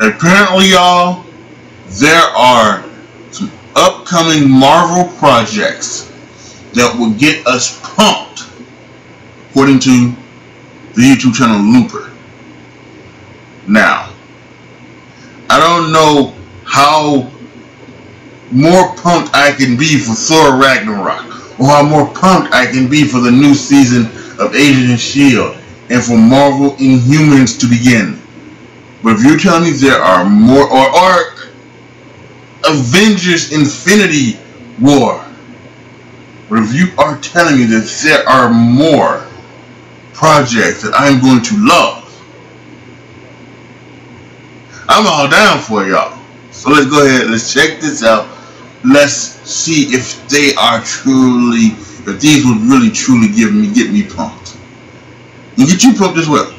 Apparently, y'all, there are some upcoming Marvel projects that will get us pumped, according to the YouTube channel Looper. Now, I don't know how more pumped I can be for Thor Ragnarok, or how more pumped I can be for the new season of Agents of S.H.I.E.L.D. and for Marvel Inhumans to begin. But if you're telling me there are more, or Avengers Infinity War, but if you are telling me that there are more projects that I'm going to love, I'm all down for y'all. So let's go ahead, let's check this out. Let's see if they are truly, if these would really truly get me pumped. And get you pumped as well.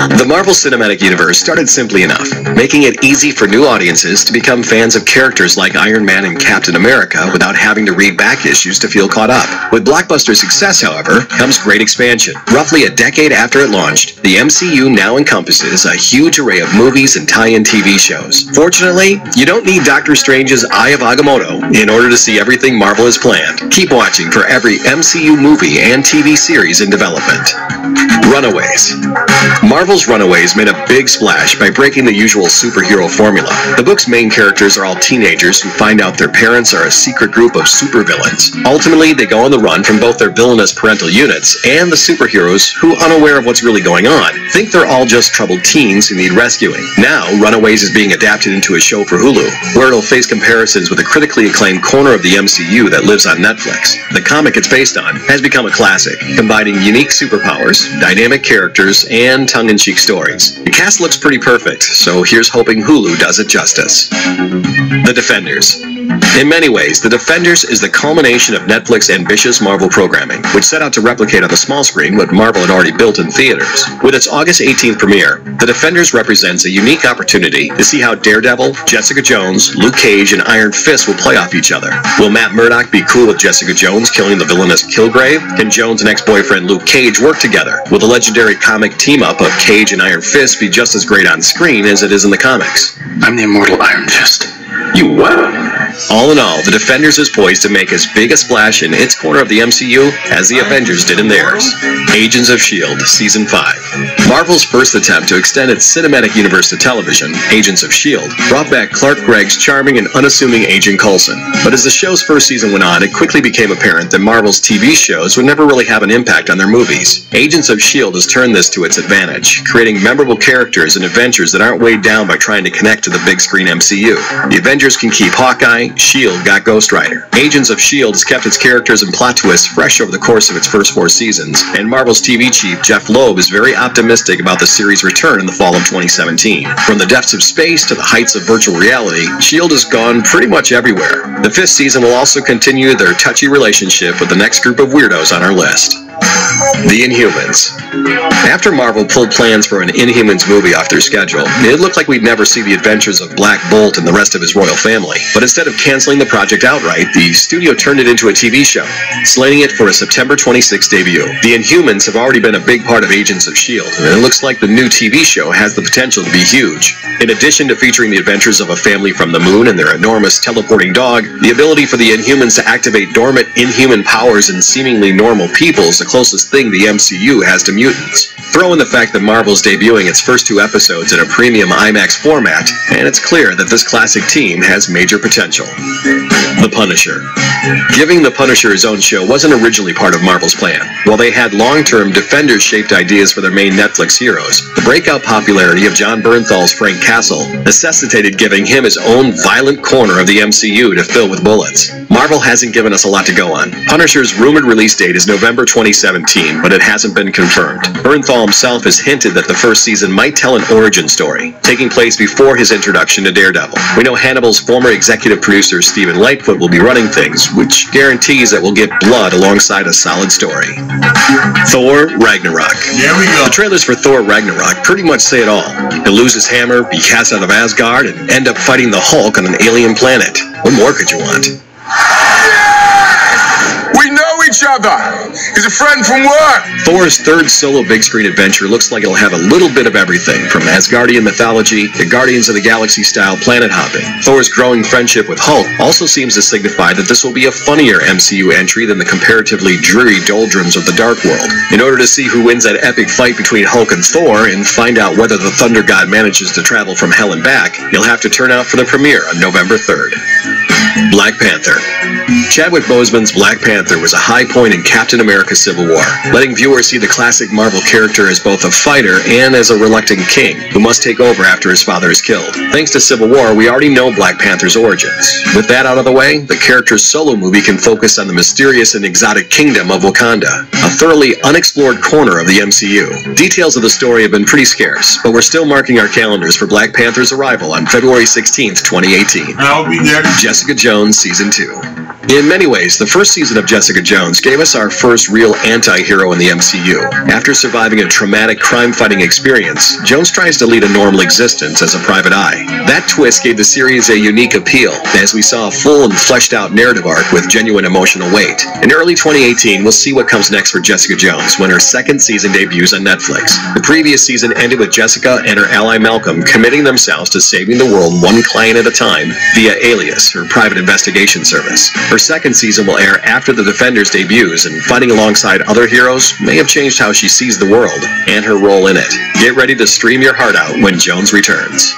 The Marvel Cinematic Universe started simply enough, making it easy for new audiences to become fans of characters like Iron Man and Captain America without having to read back issues to feel caught up. With blockbuster success, however, comes great expansion. Roughly a decade after it launched, the MCU now encompasses a huge array of movies and tie-in TV shows. Fortunately, you don't need Doctor Strange's Eye of Agamotto in order to see everything Marvel has planned. Keep watching for every MCU movie and TV series in development. Runaways. Marvel's Runaways made a big splash by breaking the usual superhero formula. The book's main characters are all teenagers who find out their parents are a secret group of supervillains. Ultimately, they go on the run from both their villainous parental units and the superheroes who, unaware of what's really going on, think they're all just troubled teens who need rescuing. Now, Runaways is being adapted into a show for Hulu, where it'll face comparisons with a critically acclaimed corner of the MCU that lives on Netflix. The comic it's based on has become a classic, combining unique superpowers, dynamic characters, and tongue-in-cheek stories. The cast looks pretty perfect, so here's hoping Hulu does it justice. The Defenders. In many ways, The Defenders is the culmination of Netflix's ambitious Marvel programming, which set out to replicate on the small screen what Marvel had already built in theaters. With its August 18th premiere, The Defenders represents a unique opportunity to see how Daredevil, Jessica Jones, Luke Cage, and Iron Fist will play off each other. Will Matt Murdock be cool with Jessica Jones killing the villainous Kilgrave? Can Jones and ex-boyfriend Luke Cage work together? Will the legendary comic team-up of Cage and Iron Fist be just as great on screen as it is in the comics? I'm the immortal Iron Fist. You what? All in all, The Defenders is poised to make as big a splash in its corner of the MCU as the Avengers did in theirs. Agents of S.H.I.E.L.D. Season 5. Marvel's first attempt to extend its cinematic universe to television, Agents of S.H.I.E.L.D., brought back Clark Gregg's charming and unassuming Agent Coulson. But as the show's first season went on, it quickly became apparent that Marvel's TV shows would never really have an impact on their movies. Agents of S.H.I.E.L.D. has turned this to its advantage, creating memorable characters and adventures that aren't weighed down by trying to connect to the big screen MCU. The Avengers can keep Hawkeye, S.H.I.E.L.D. got Ghost Rider. Agents of S.H.I.E.L.D. has kept its characters and plot twists fresh over the course of its first 4 seasons, and Marvel's TV chief, Jeff Loeb, is very optimistic about the series' return in the fall of 2017. From the depths of space to the heights of virtual reality, S.H.I.E.L.D. has gone pretty much everywhere. The 5th season will also continue their touchy relationship with the next group of weirdos on our list. The Inhumans. After Marvel pulled plans for an Inhumans movie off their schedule, it looked like we'd never see the adventures of Black Bolt and the rest of his royal family. But instead of canceling the project outright, the studio turned it into a TV show, slating it for a September 26th debut. The Inhumans have already been a big part of Agents of S.H.I.E.L.D., and it looks like the new TV show has the potential to be huge. In addition to featuring the adventures of a family from the moon and their enormous teleporting dog, the ability for the Inhumans to activate dormant inhuman powers in seemingly normal people is the closest thing the MCU has to mutants. Throw in the fact that Marvel's debuting its first 2 episodes in a premium IMAX format, and it's clear that this classic team has major potential. The Punisher. Giving the Punisher his own show wasn't originally part of Marvel's plan. While they had long-term Defenders-shaped ideas for their main Netflix heroes, the breakout popularity of Jon Bernthal's Frank Castle necessitated giving him his own violent corner of the MCU to fill with bullets. Marvel hasn't given us a lot to go on. Punisher's rumored release date is November 2017, but it hasn't been confirmed. Bernthal himself has hinted that the first season might tell an origin story, taking place before his introduction to Daredevil. We know Hannibal's former executive producer Stephen Lightfoot will be running things, which guarantees that we'll get blood alongside a solid story. Thor Ragnarok. There we go. The trailers for Thor Ragnarok pretty much say it all. He'll lose his hammer, be cast out of Asgard, and end up fighting the Hulk on an alien planet. What more could you want? We know we each other. He's a friend from work. Thor's third solo big screen adventure looks like it'll have a little bit of everything, from Asgardian mythology to Guardians of the Galaxy style planet hopping. Thor's growing friendship with Hulk also seems to signify that this will be a funnier MCU entry than the comparatively dreary doldrums of the Dark World. In order to see who wins that epic fight between Hulk and Thor and find out whether the Thunder God manages to travel from hell and back, you'll have to turn out for the premiere on November 3rd. Black Panther. Chadwick Boseman's Black Panther was a high point in Captain America Civil War, letting viewers see the classic Marvel character as both a fighter and as a reluctant king who must take over after his father is killed. Thanks to Civil War, we already know Black Panther's origins. With that out of the way, the character's solo movie can focus on the mysterious and exotic kingdom of Wakanda, a thoroughly unexplored corner of the MCU. Details of the story have been pretty scarce, but we're still marking our calendars for Black Panther's arrival on February 16th, 2018. I'll be there. Jessica Jones Season 2. In many ways, the first season of Jessica Jones gave us our first real anti-hero in the MCU. After surviving a traumatic crime-fighting experience, Jones tries to lead a normal existence as a private eye. That twist gave the series a unique appeal, as we saw a full and fleshed-out narrative arc with genuine emotional weight. In early 2018, we'll see what comes next for Jessica Jones when her second season debuts on Netflix. The previous season ended with Jessica and her ally Malcolm committing themselves to saving the world one client at a time via Alias, her private investigation service. Her second season will air after the Defenders debuts, and fighting alongside other heroes may have changed how she sees the world and her role in it. Get ready to stream your heart out when Jones returns.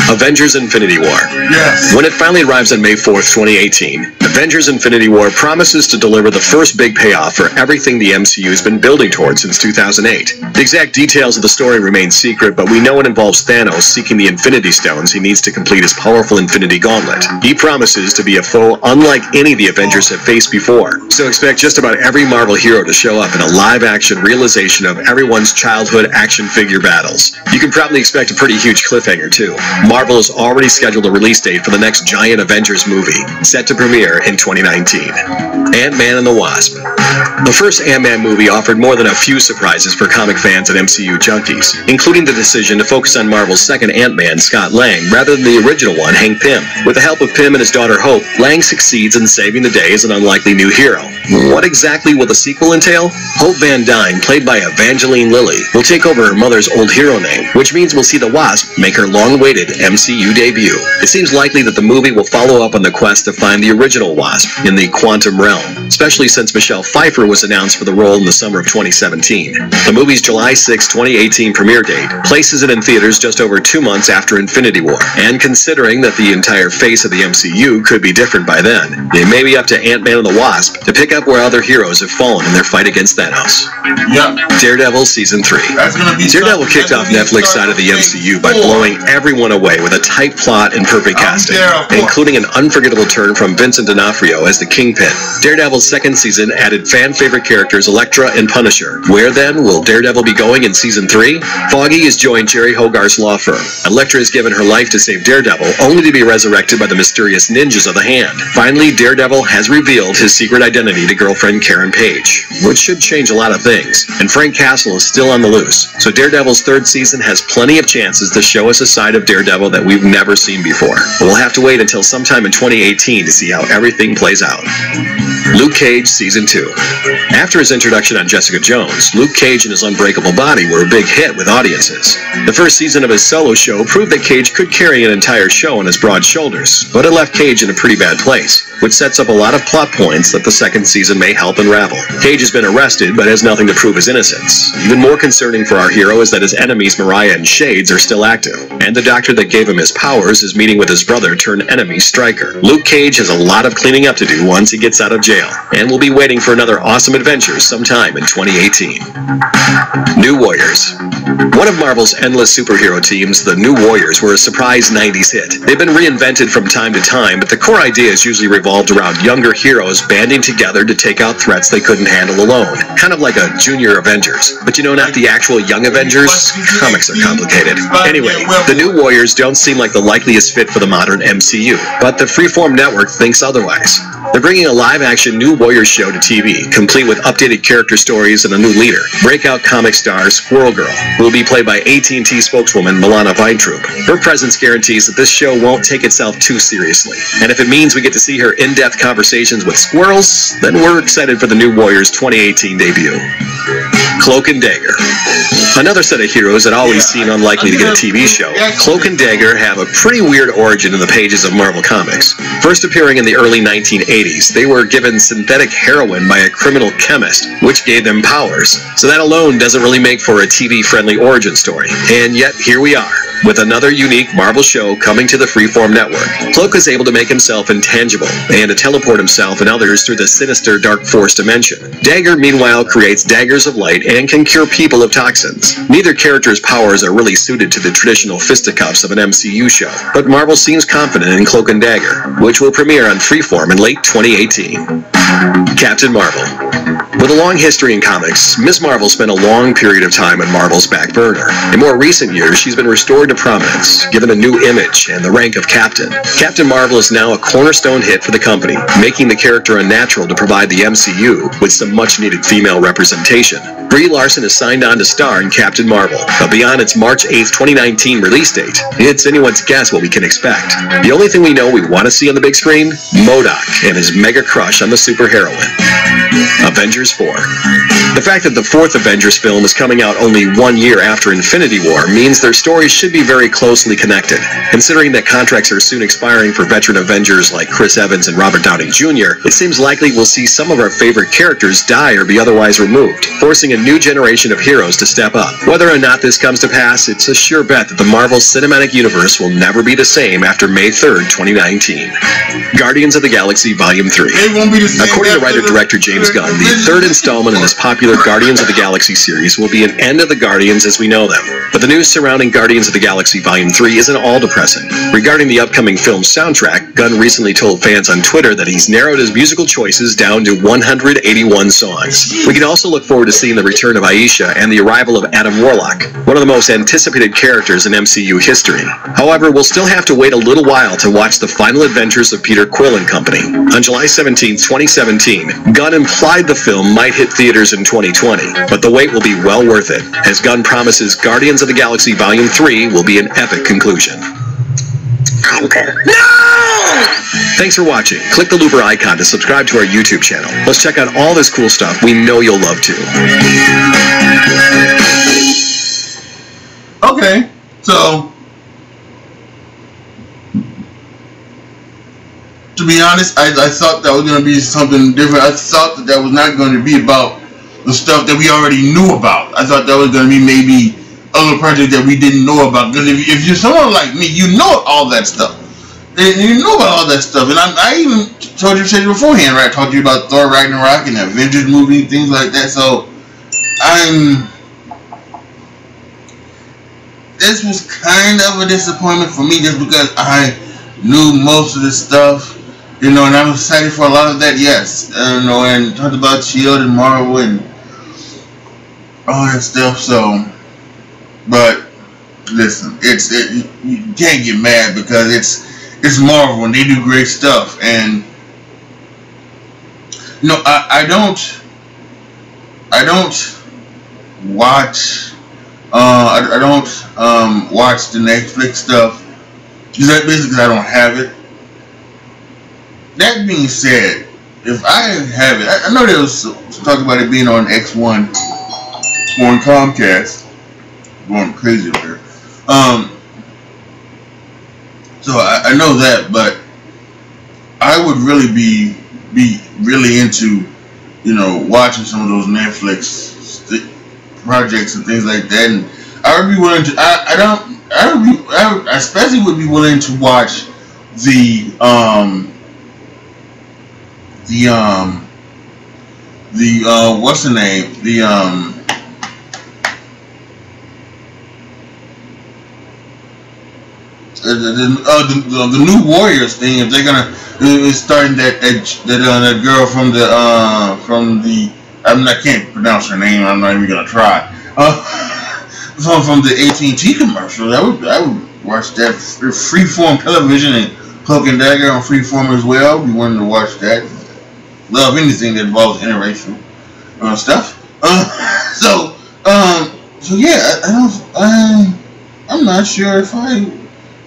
Avengers Infinity War. Yes. When it finally arrives on May 4th, 2018, Avengers Infinity War promises to deliver the first big payoff for everything the MCU has been building towards since 2008. The exact details of the story remain secret, but we know it involves Thanos seeking the Infinity Stones he needs to complete his powerful Infinity Gauntlet. He promises to be a foe unlike any the Avengers have faced before, so expect just about every Marvel hero to show up in a live-action realization of everyone's childhood action figure battles. You can probably expect a pretty huge cliffhanger, too. Marvel has already scheduled a release date for the next giant Avengers movie, set to premiere in 2019. Ant-Man and the Wasp. The first Ant-Man movie offered more than a few surprises for comic fans and MCU junkies, including the decision to focus on Marvel's second Ant-Man, Scott Lang, rather than the original one, Hank Pym. With the help of Pym and his daughter Hope, Lang succeeds in saving the day as an unlikely new hero. What exactly will the sequel entail? Hope Van Dyne, played by Evangeline Lilly, will take over her mother's old hero name, which means we'll see the Wasp make her long-awaited MCU debut. It seems likely that the movie will follow up on the quest to find the original Wasp in the quantum realm, especially since Michelle Pfeiffer was announced for the role in the summer of 2017. The movie's July 6, 2018 premiere date places it in theaters just over 2 months after Infinity War, and considering that the entire face of the MCU could be different by then, it may be up to Ant-Man and the Wasp to pick up where other heroes have fallen in their fight against Thanos. Yep. Daredevil Season 3. That's gonna be Daredevil kicked off Netflix side of the MCU by blowing everyone away with a tight plot and perfect casting, including an unforgettable turn from Vincent D'Onofrio as the Kingpin. Daredevil's second season added fan-favorite characters Elektra and Punisher. Where then will Daredevil be going in Season 3? Foggy has joined Jerry Hogarth's law firm. Elektra has given her life to save Daredevil, only to be resurrected by the mysterious ninjas of the Hand. Finally, Daredevil has revealed his secret identity to girlfriend Karen Page, which should change a lot of things, and Frank Castle is still on the loose, so Daredevil's third season has plenty of chances to show us a side of Daredevil that we've never seen before. But we'll have to wait until sometime in 2018 to see how everything plays out. Luke Cage Season 2. After his introduction on Jessica Jones, Luke Cage and his Unbreakable Body were a big hit with audiences. The first season of his solo show proved that Cage could carry an entire show on his broad shoulders, but it left Cage in a pretty bad place, which sets up a lot of plot points that the second season may help unravel. Cage has been arrested, but has nothing to prove his innocence. Even more concerning for our hero is that his enemies Mariah and Shades are still active, and the doctor that gave him his powers is meeting with his brother turned enemy Stryker. Luke Cage has a lot of cleaning up to do once he gets out of jail, and we'll be waiting for another awesome adventure sometime in 2018. New Warriors. One of Marvel's endless superhero teams, the New Warriors, were a surprise 90s hit. They've been reinvented from time to time, but the core idea is usually revolved around younger heroes banding together to take out threats they couldn't handle alone. Kind of like a junior Avengers. But you know, not the actual Young Avengers. Comics are complicated. Anyway, the New Warriors don't seem like the likeliest fit for the modern MCU, but the Freeform Network thinks otherwise. They're bringing a live-action New Warriors show to TV, complete with updated character stories and a new leader. Breakout comic star Squirrel Girl will be played by AT&T spokeswoman Milana Weintraub. Her presence guarantees that this show won't take itself too seriously. And if it means we get to see her in-depth conversations with squirrels, then we're excited for the New Warriors 2018 debut. Cloak and Dagger. Another set of heroes that always seem unlikely to get a TV show. Cloak and Dagger have a pretty weird origin in the pages of Marvel Comics. First appearing in the early 1980s, they were given synthetic heroin by a criminal chemist, which gave them powers. So that alone doesn't really make for a TV-friendly origin story. And yet, here we are, with another unique Marvel show coming to the Freeform network. Cloak is able to make himself intangible and to teleport himself and others through the sinister Dark Force dimension. Dagger, meanwhile, creates daggers of light and can cure people of toxins. Neither character's powers are really suited to the traditional fisticuffs of an MCU show, but Marvel seems confident in Cloak and Dagger, which will premiere on Freeform in late 2018. Captain Marvel. With a long history in comics, Ms. Marvel spent a long period of time on Marvel's back burner. In more recent years, she's been restored to prominence, given a new image and the rank of Captain. Captain Marvel is now a cornerstone hit for the company, making the character unnatural to provide the MCU with some much-needed female representation. Brie Larson is signed on to star in Captain Marvel, but beyond its March 8th, 2019 release date, it's anyone's guess what we can expect. The only thing we know we want to see on the big screen? MODOK and his mega crush on the superheroine. Avengers 4. The fact that the fourth Avengers film is coming out only 1 year after Infinity War means their stories should be very closely connected. Considering that contracts are soon expiring for veteran Avengers like Chris Evans and Robert Downey Jr., it seems likely we'll see some of our favorite characters die or be otherwise removed, forcing a new generation of heroes to step up. Whether or not this comes to pass, it's a sure bet that the Marvel Cinematic Universe will never be the same after May 3rd, 2019. Guardians of the Galaxy Volume 3. According to writer-director James Gunn, the third installment in this popular Guardians of the Galaxy series will be an end of the Guardians as we know them. But the news surrounding Guardians of the Galaxy Volume 3 isn't all depressing. Regarding the upcoming film's soundtrack, Gunn recently told fans on Twitter that he's narrowed his musical choices down to 181 songs. We can also look forward to seeing the return of Aisha and the arrival of Adam Warlock, one of the most anticipated characters in MCU history. However, we'll still have to wait a little while to watch the final adventures of Peter Quill and company. On July 17, 2017, Gunn implied the film might hit theaters in 2020, but the wait will be well worth it, as Gunn promises Guardians of the Galaxy Volume 3 will be an epic conclusion. No! Thanks for watching. Click the Looper icon to subscribe to our YouTube channel. Let's check out all this cool stuff we know you'll love too. Okay, so to be honest, I thought that was going to be something different. I thought that that was not going to be about the stuff that we already knew about. I thought that was going to be maybe other projects that we didn't know about. Because if you're someone like me, you know all that stuff. And you know about all that stuff. And I even told you beforehand, right? I talked to you about Thor Ragnarok and the Avengers movie, things like that. So this was kind of a disappointment for me just because I knew most of this stuff. You know, and I'm excited for a lot of that, yes. You know, and talked about S.H.I.E.L.D. and Marvel and all that stuff, so. But, listen, you can't get mad because it's Marvel and they do great stuff. And, you know, I don't watch, I don't watch the Netflix stuff. That's basically I don't have it. That being said, if I have it, I know there was talk about it being on X1 or on Comcast. Going crazy over here. So I know that, but I would really be really into, you know, watching some of those Netflix projects and things like that, and I would be willing to. I especially would be willing to watch the what's the name? The New Warriors thing. If they're gonna, it's starting that girl from the I can't pronounce her name. I'm not even gonna try. From the AT&T commercial. I would watch that Freeform television and Cloak and Dagger on Freeform as well. We wanted to watch that. Love anything that involves interracial stuff. So yeah, I'm not sure if I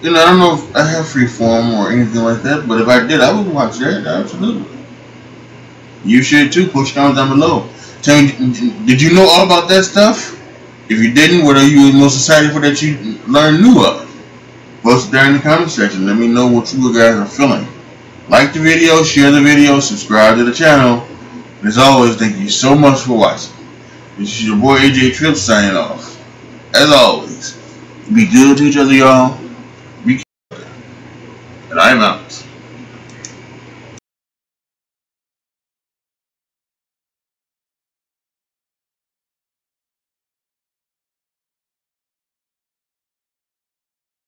don't know if I have Freeform or anything like that, but if I did, I would watch that, absolutely. You should too. Push comments down below. Tell me, did you know all about that stuff? If you didn't, what are you most excited for that you learned new of? Post it down in the comment section. Let me know what you guys are feeling. Like the video, share the video, subscribe to the channel. And as always, thank you so much for watching. This is your boy AJ Tripp signing off. As always, be good to each other, y'all.